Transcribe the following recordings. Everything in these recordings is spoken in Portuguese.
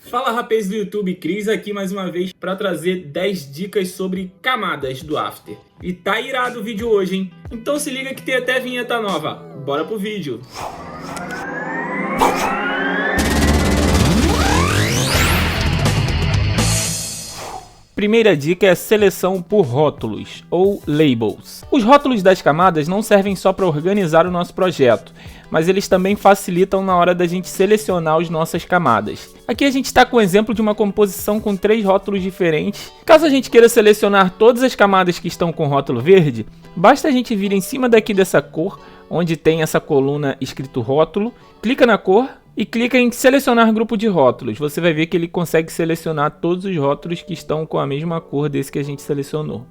Fala, rapaz do YouTube, Cris aqui mais uma vez para trazer 10 dicas sobre camadas do After. E tá irado o vídeo hoje, hein? Então se liga que tem até vinheta nova. Bora pro vídeo! Primeira dica é a seleção por rótulos, ou labels. Os rótulos das camadas não servem só para organizar o nosso projeto, mas eles também facilitam na hora da gente selecionar as nossas camadas. Aqui a gente está com o exemplo de uma composição com 3 rótulos diferentes. Caso a gente queira selecionar todas as camadas que estão com rótulo verde, basta a gente vir em cima daqui dessa cor, onde tem essa coluna escrito rótulo, clica na cor e clica em selecionar grupo de rótulos. Você vai ver que ele consegue selecionar todos os rótulos que estão com a mesma cor desse que a gente selecionou.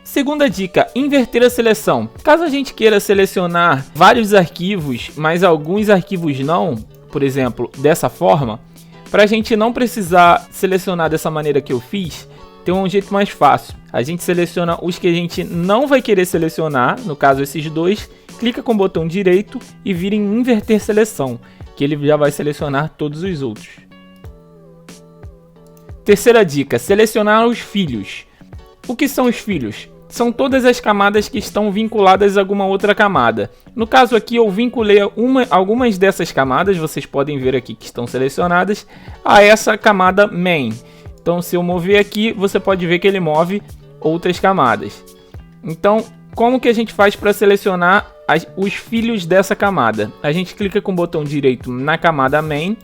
Segunda dica, inverter a seleção. Caso a gente queira selecionar vários arquivos, mas alguns arquivos não, por exemplo, dessa forma, para a gente não precisar selecionar dessa maneira que eu fiz, tem um jeito mais fácil. A gente seleciona os que a gente não vai querer selecionar, no caso esses dois, clica com o botão direito e vira em inverter seleção, que ele já vai selecionar todos os outros. Terceira dica, selecionar os filhos. O que são os filhos? São todas as camadas que estão vinculadas a alguma outra camada. No caso aqui eu vinculei algumas dessas camadas, vocês podem ver aqui que estão selecionadas, a essa camada main. Então se eu mover aqui, você pode ver que ele move outras camadas. Então, como que a gente faz para selecionar os filhos dessa camada? A gente clica com o botão direito na camada main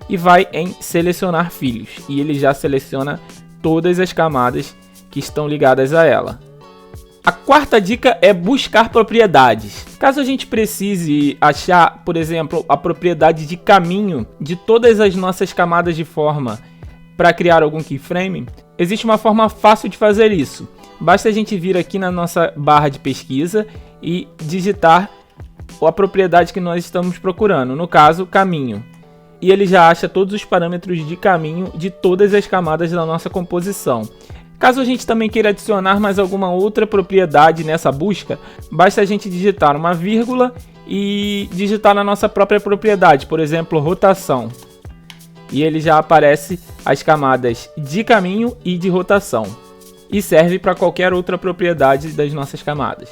e vai em selecionar filhos. E ele já seleciona todas as camadas que estão ligadas a ela. A quarta dica é buscar propriedades. Caso a gente precise achar, por exemplo, a propriedade de caminho de todas as nossas camadas de forma para criar algum keyframe, existe uma forma fácil de fazer isso. Basta a gente vir aqui na nossa barra de pesquisa e digitar a propriedade que nós estamos procurando, no caso, caminho. E ele já acha todos os parâmetros de caminho de todas as camadas da nossa composição. Caso a gente também queira adicionar mais alguma outra propriedade nessa busca, basta a gente digitar uma vírgula e digitar na nossa própria propriedade, por exemplo, rotação. E ele já aparece as camadas de caminho e de rotação. E serve para qualquer outra propriedade das nossas camadas.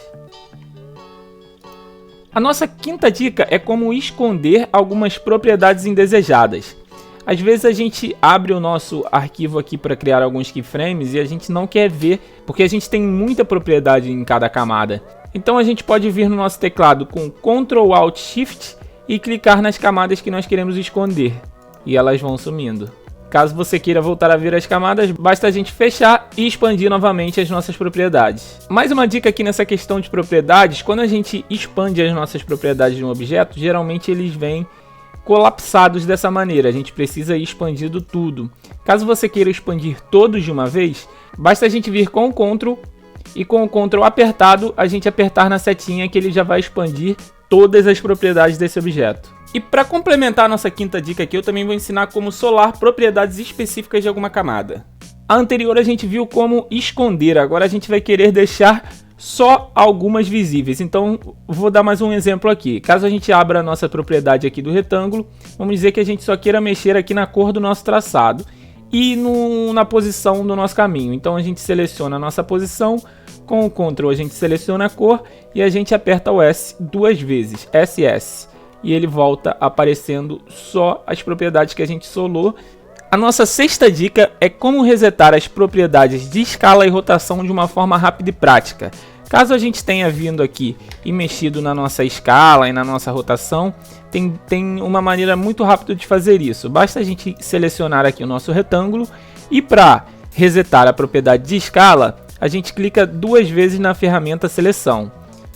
A nossa quinta dica é como esconder algumas propriedades indesejadas. Às vezes a gente abre o nosso arquivo aqui para criar alguns keyframes e a gente não quer ver, porque a gente tem muita propriedade em cada camada. Então a gente pode vir no nosso teclado com Ctrl Alt Shift e clicar nas camadas que nós queremos esconder. E elas vão sumindo. Caso você queira voltar a ver as camadas, basta a gente fechar e expandir novamente as nossas propriedades. Mais uma dica aqui nessa questão de propriedades: quando a gente expande as nossas propriedades de um objeto, geralmente eles vêm colapsados dessa maneira, a gente precisa ir expandindo tudo. Caso você queira expandir todos de uma vez, basta a gente vir com o Ctrl e com o Ctrl apertado, a gente apertar na setinha que ele já vai expandir todas as propriedades desse objeto. E para complementar a nossa quinta dica aqui, eu também vou ensinar como solar propriedades específicas de alguma camada. A anterior a gente viu como esconder, agora a gente vai querer deixar só algumas visíveis. Então vou dar mais um exemplo aqui. Caso a gente abra a nossa propriedade aqui do retângulo, vamos dizer que a gente só queira mexer aqui na cor do nosso traçado e na posição do nosso caminho. Então a gente seleciona a nossa posição, com o Ctrl a gente seleciona a cor e a gente aperta o S duas vezes, SS. E ele volta aparecendo só as propriedades que a gente solou. A nossa sexta dica é como resetar as propriedades de escala e rotação de uma forma rápida e prática. Caso a gente tenha vindo aqui e mexido na nossa escala e na nossa rotação, tem uma maneira muito rápida de fazer isso. Basta a gente selecionar aqui o nosso retângulo e para resetar a propriedade de escala, a gente clica duas vezes na ferramenta seleção.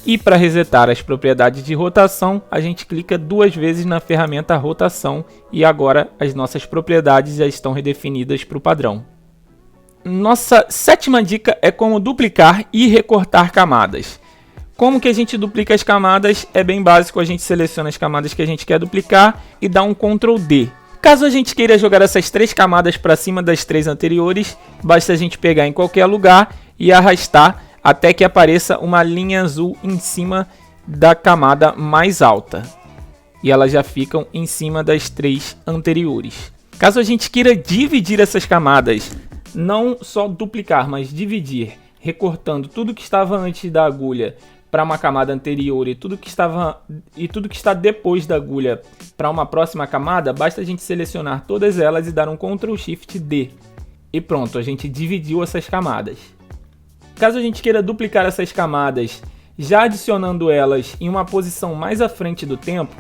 E para resetar as propriedades de rotação, a gente clica duas vezes na ferramenta rotação e agora as nossas propriedades já estão redefinidas para o padrão. Nossa sétima dica é como duplicar e recortar camadas. Como que a gente duplica as camadas? É bem básico, a gente seleciona as camadas que a gente quer duplicar e dá um Ctrl D. Caso a gente queira jogar essas 3 camadas para cima das 3 anteriores, basta a gente pegar em qualquer lugar e arrastar até que apareça uma linha azul em cima da camada mais alta. e elas já ficam em cima das 3 anteriores. Caso a gente queira dividir essas camadas, não só duplicar, mas dividir, recortando tudo que estava antes da agulha para uma camada anterior e tudo que está depois da agulha para uma próxima camada, basta a gente selecionar todas elas e dar um Ctrl Shift D. E pronto, a gente dividiu essas camadas. Caso a gente queira duplicar essas camadas, já adicionando elas em uma posição mais à frente do tempo,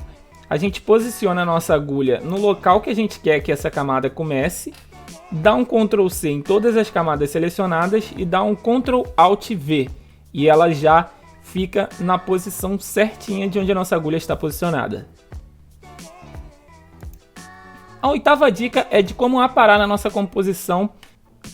a gente posiciona a nossa agulha no local que a gente quer que essa camada comece, dá um Ctrl C em todas as camadas selecionadas e dá um Ctrl Alt V, e ela já fica na posição certinha de onde a nossa agulha está posicionada. A 8ª dica é de como aparar na nossa composição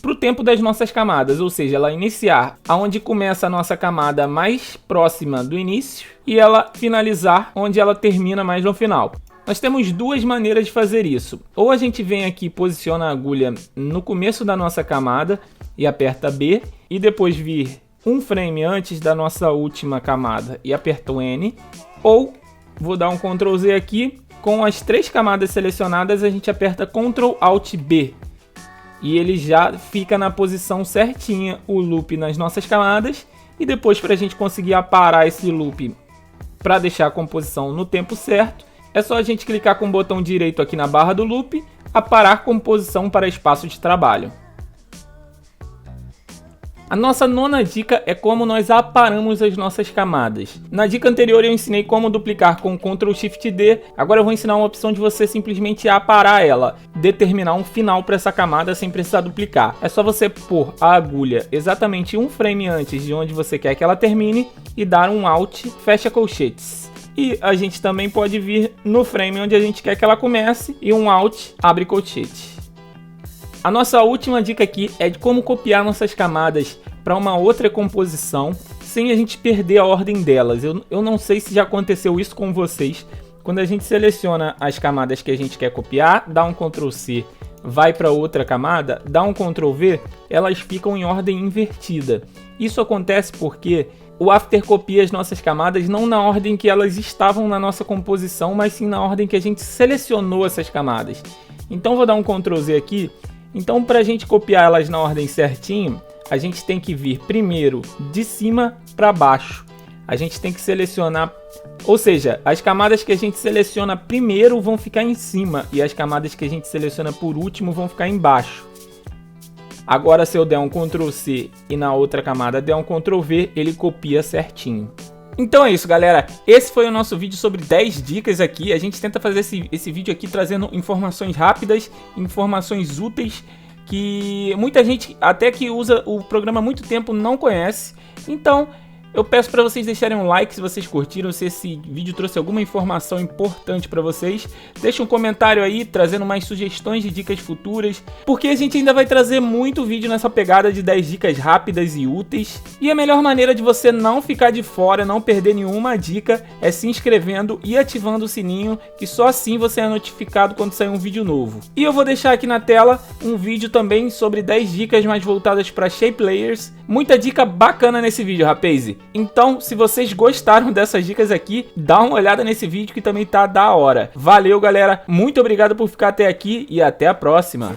para o tempo das nossas camadas, ou seja, ela iniciar aonde começa a nossa camada mais próxima do início e ela finalizar onde ela termina mais no final. Nós temos 2 maneiras de fazer isso. Ou a gente vem aqui e posiciona a agulha no começo da nossa camada e aperta B, e depois vir um frame antes da nossa última camada e aperta o N, ou vou dar um Ctrl Z aqui, com as 3 camadas selecionadas a gente aperta Ctrl Alt B. E ele já fica na posição certinha, o loop nas nossas camadas. E depois, para a gente conseguir aparar esse loop para deixar a composição no tempo certo, é só a gente clicar com o botão direito aqui na barra do loop, aparar composição para espaço de trabalho. A nossa 9ª dica é como nós aparamos as nossas camadas. Na dica anterior eu ensinei como duplicar com Ctrl Shift D, agora eu vou ensinar uma opção de você simplesmente aparar ela, determinar um final para essa camada sem precisar duplicar. É só você pôr a agulha exatamente um frame antes de onde você quer que ela termine e dar um Alt, fecha colchetes. E a gente também pode vir no frame onde a gente quer que ela comece e um Alt, abre colchete. A nossa última dica aqui é de como copiar nossas camadas para uma outra composição sem a gente perder a ordem delas. Eu não sei se já aconteceu isso com vocês. Quando a gente seleciona as camadas que a gente quer copiar, dá um Ctrl C, vai para outra camada, dá um Ctrl V, elas ficam em ordem invertida. Isso acontece porque o After copia as nossas camadas não na ordem que elas estavam na nossa composição, mas sim na ordem que a gente selecionou essas camadas. Então vou dar um Ctrl Z aqui. Então, para a gente copiar elas na ordem certinho, a gente tem que vir primeiro de cima para baixo. A gente tem que selecionar, ou seja, as camadas que a gente seleciona primeiro vão ficar em cima e as camadas que a gente seleciona por último vão ficar embaixo. Agora, se eu der um Ctrl C e na outra camada der um Ctrl V, ele copia certinho. Então é isso, galera, esse foi o nosso vídeo sobre 10 dicas aqui. A gente tenta fazer esse vídeo aqui trazendo informações rápidas, informações úteis, que muita gente até que usa o programa há muito tempo não conhece. Então eu peço para vocês deixarem um like se vocês curtiram, se esse vídeo trouxe alguma informação importante para vocês. Deixa um comentário aí, trazendo mais sugestões de dicas futuras, porque a gente ainda vai trazer muito vídeo nessa pegada de 10 dicas rápidas e úteis. E a melhor maneira de você não ficar de fora, não perder nenhuma dica, é se inscrevendo e ativando o sininho, que só assim você é notificado quando sair um vídeo novo. E eu vou deixar aqui na tela um vídeo também sobre 10 dicas mais voltadas para Shape Layers. Muita dica bacana nesse vídeo, rapaz. Então, se vocês gostaram dessas dicas aqui, dá uma olhada nesse vídeo que também tá da hora. Valeu, galera. Muito obrigado por ficar até aqui e até a próxima.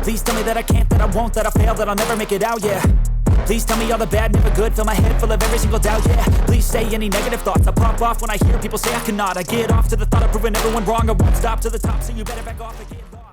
Please tell me that I can't, that I won't, that I fail, that I'll never make it out, yeah. Please tell me all the bad, never good, fill my head full of every single doubt, yeah. Please say any negative thoughts, I pop off when I hear people say I cannot. I get off to the thought of proving everyone wrong, I won't stop to the top, so you better back off and get lost.